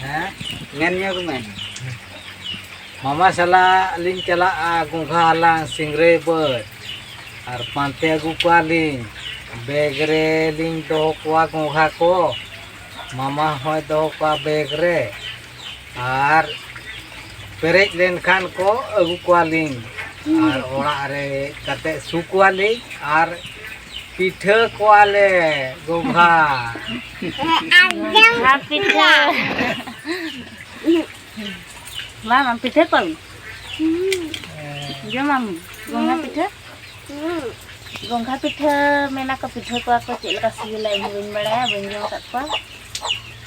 हैं मेन में मामा सला लिंग चला गुंघा हालांग सिंगरे बर्ड और पांते अगू को लिंग बेगरे लिंग दो को गुंघा को मामा होय दो को बेगरे और पेरेज लेन खान को अगू को लिंग और ओड़ा रे कते सुकुआ लिंग और पिठा को आले गुंघा पिठा Mama पिठा कौन जो मामू गोंघा पिठा मेना को पिठा को ako cik lekas sila ini benda benda kat ko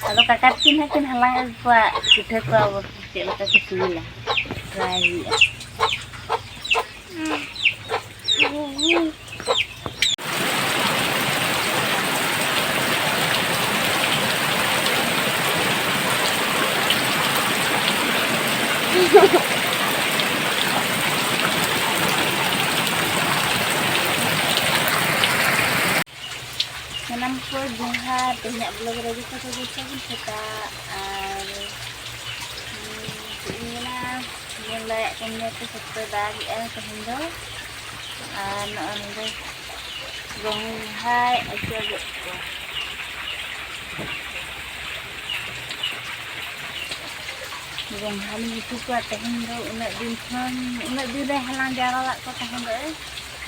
kalau kakak tin hakin halang ko पिठा को cik lekas sila try Menampu bunga banyak blog lagi satu kita inilah mulai kami tu satu dari kehindo anak bunga aja gitu bunga ni itu kuat kehindo unak din dah halang jarak lak ko kehindo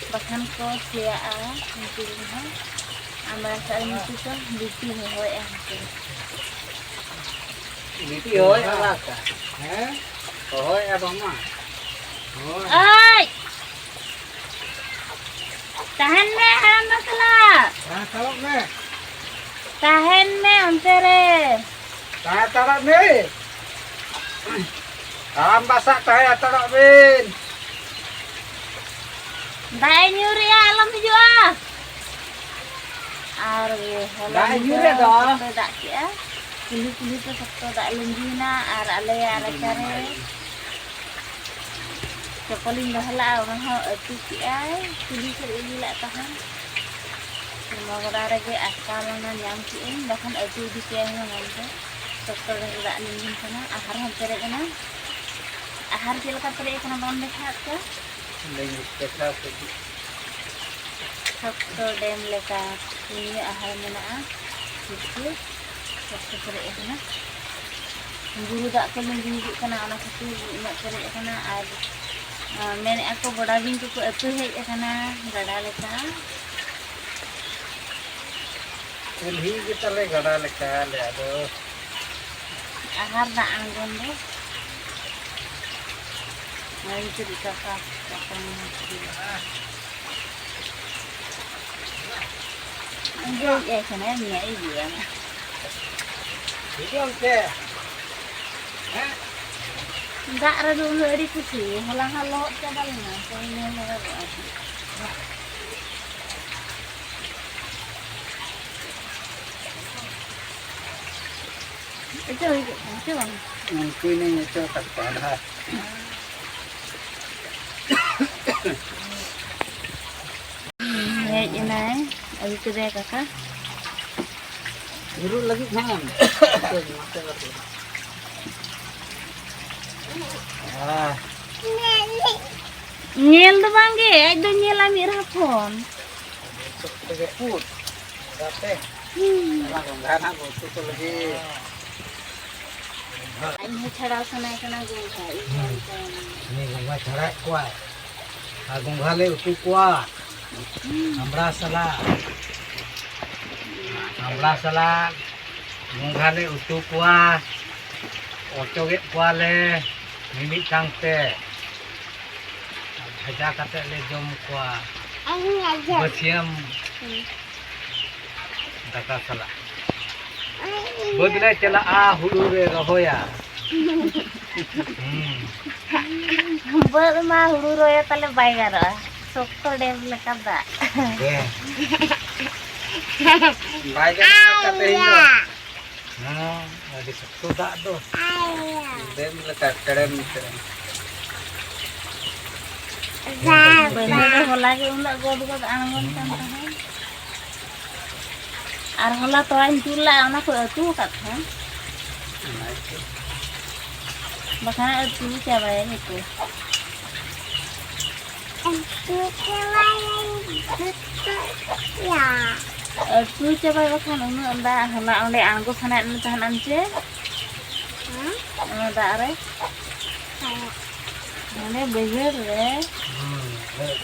bahkan ko sia mungkin Amara sa ini tu biti hoy Biti hoy alaka हैं होय abama Ay tahan me haram masala kalau me tahan me onte re tarak me basak tarak bin dai nyuri alam juga ar dai nyuri dah tak ya kuli tu sakto dak lenggina ar ale care Cokoling bahala orang hau atu ai kuli ini la tahan mau ada ke asal nan yang kiin bahkan atu di kian ngan sakto dak lenggin sana ahar hampir kana ahar cilaka pere kana ban dekat ke lenggin dekat sakto dem leka ini ahal mana itu sakto pere kana guru dak ke lenggin kana anak itu nak pere kana मैंने आपको बड़ा दिन को अतु है kana गड़ा लेका कुल्ही की तरह गड़ा लेका ले आदो आहार दा आंगन दो मैं itu dikakak akan anjir ya sana nya ibu ya itu onte enggak ada dulu di sini halang-halang coba lima soalnya itu bang mungkin ini itu kata ya ini ayo kita kakak biru lagi jangan nyel tu bang ge ada nyel amir hapon sebagai food kate lah enggak nak itu lagi ini chara sana kana gungha ini gungha chara kuat gungha le utu kuat हमरा सला gungha le utu kuat ocoget kuat le mimik kangte bhaja kate le jom kuat basiam daka sala bodle chala hulu re rohoya berma hulu roya tale bayar sokto dem lekada bayar kate indo ada sokto dak do dem lekat kadem bener hola ge undak god angon kan ar hola toan tula ona ko atu kat ha Makanya itu cabai itu. Itu cabai bahkan unu anda hana onde anggo sana anu tahan ance. Anu dare. Ane beger re.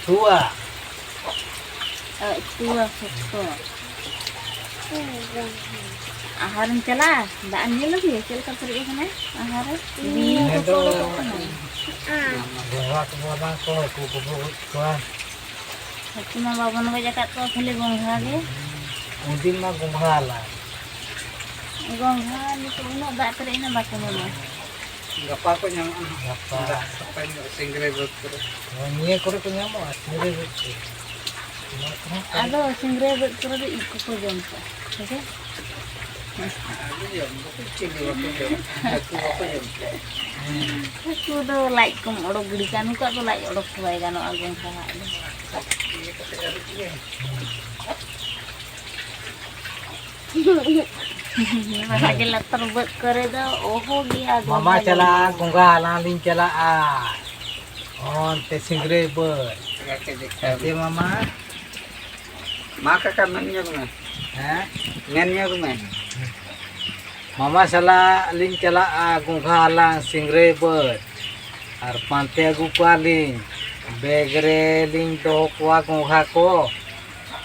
Tua. Tua sekto. Aharan cala, daan niya lagi ya, cila kapuri kana aharan. Ini Itu ko. bawa ke bawah ko. Hati mah babon ko jakat ko khali gongha ge. Udin mah gumhala. Gongha ni ko uno da tere ina ba ko mama. Enggak apa-apa nyama. Enggak apa ini single buat terus. Niye kore ko nyamo asire betu. Ado singre bet kuro de iko ko jonta. Oke. Ada ya, kucing di waktu itu. Aku apa ya? Aku do like kum odok gidi kan ko do like odok suai kan agung sa. Ini kata ada dia. Lagi latar bet करे do oho gya Mama chala gunga ling chala on te singre ber. Enggak kayak Te mama, maka kan nanya gue. Nanya gue. mama chala ling chala gunga lang singre ber. Ar pante agu kwaling begre ling do kwa gunga ko.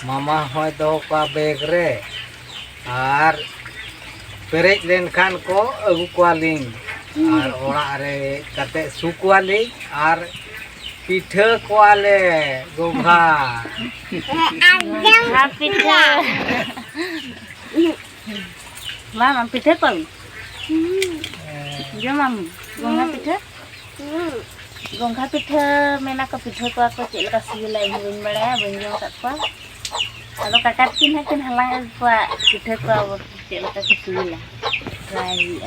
Mama hoy do kwa begre. Ar perej lenkhan ko agu kwaling. Ar ora re kate su kwaling ar pitha kwale gunga. Pita. Mama pita ko. Jo mam gongha pita. Gongha pita mena ko pita ko ako cila sila ingin bala banyo kat pa. Ado kakat kin halang pa pita ko cila ka sila. Rai.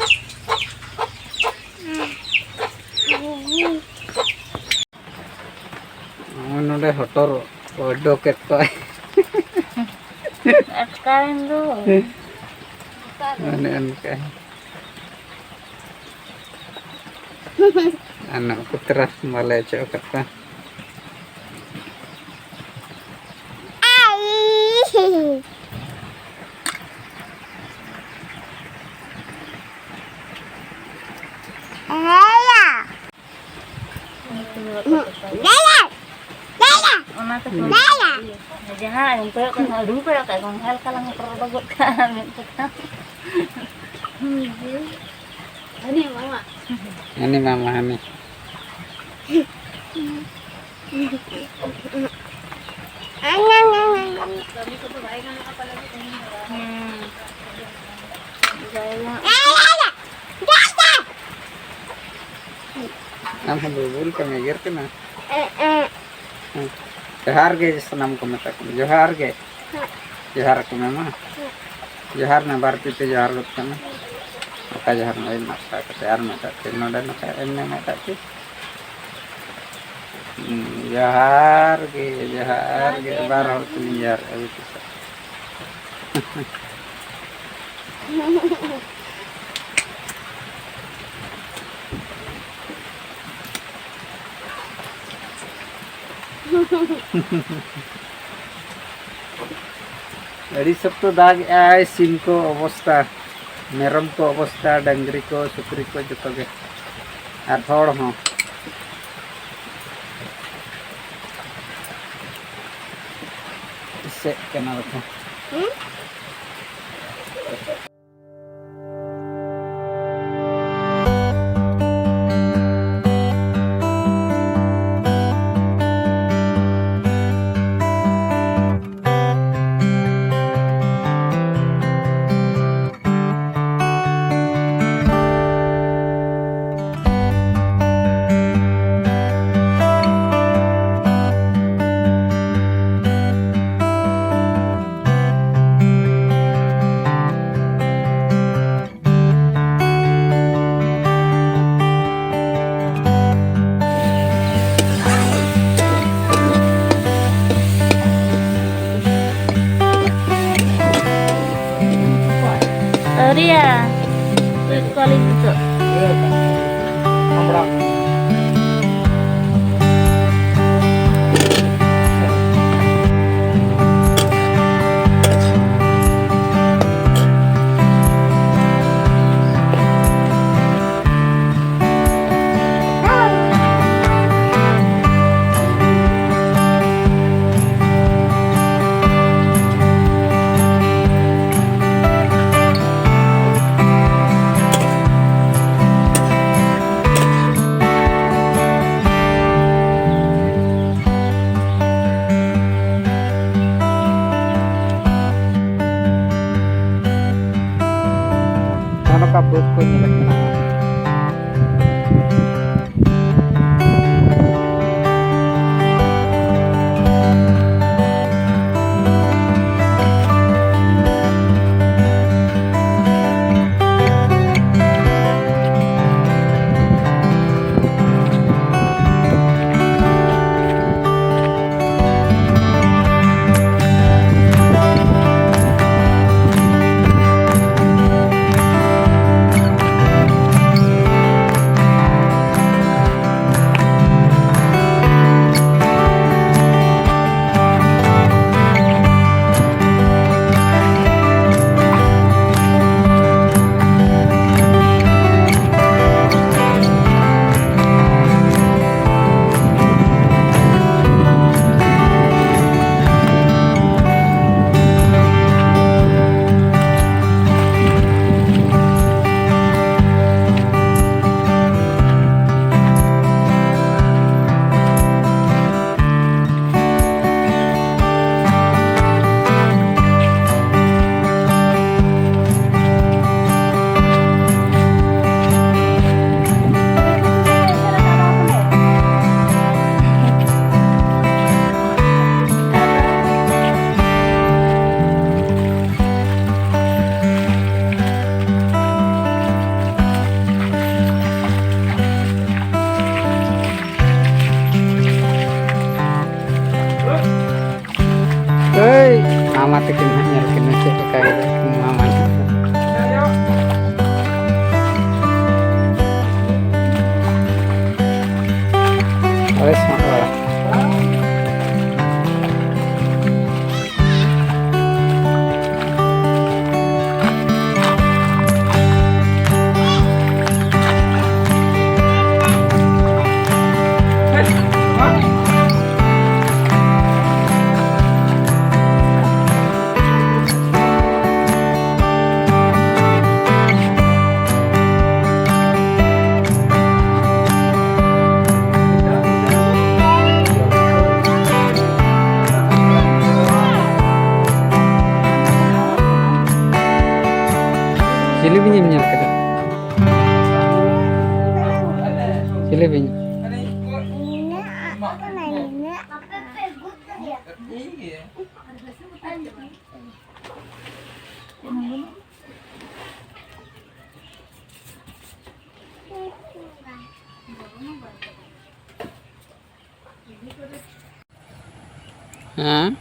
Nonde hotor doket ko. Sekarang tu. Ano ka. Anak putra malay cakap pa. Ona tu. Jangan yang peyok kan aduh peyok kayak gonghal kalang terbagut kan. Ini mama. Ini mama ini. Nama bubul kemegir kena. Johar ge senam ko mata ko. Johar ge. Johar ko mama. Johar na barti te johar lut kana. Maka johar na in mata ka te ar mata te no dan ka enne mata te. Johar ge bar ho tunjar abis. Jadi सब तो दाग आए SIM को अवस्था मेरम को अवस्था dungaree को सुकरी को जो के और हड़ हों इससे क्या रखो Ria, kualin itu. Ano ka buat ko nilagyan na. Mama tikin hanya kena cek kayak mama. Awas mama. Sili binyi menyal kada. Sili binyi. Hah?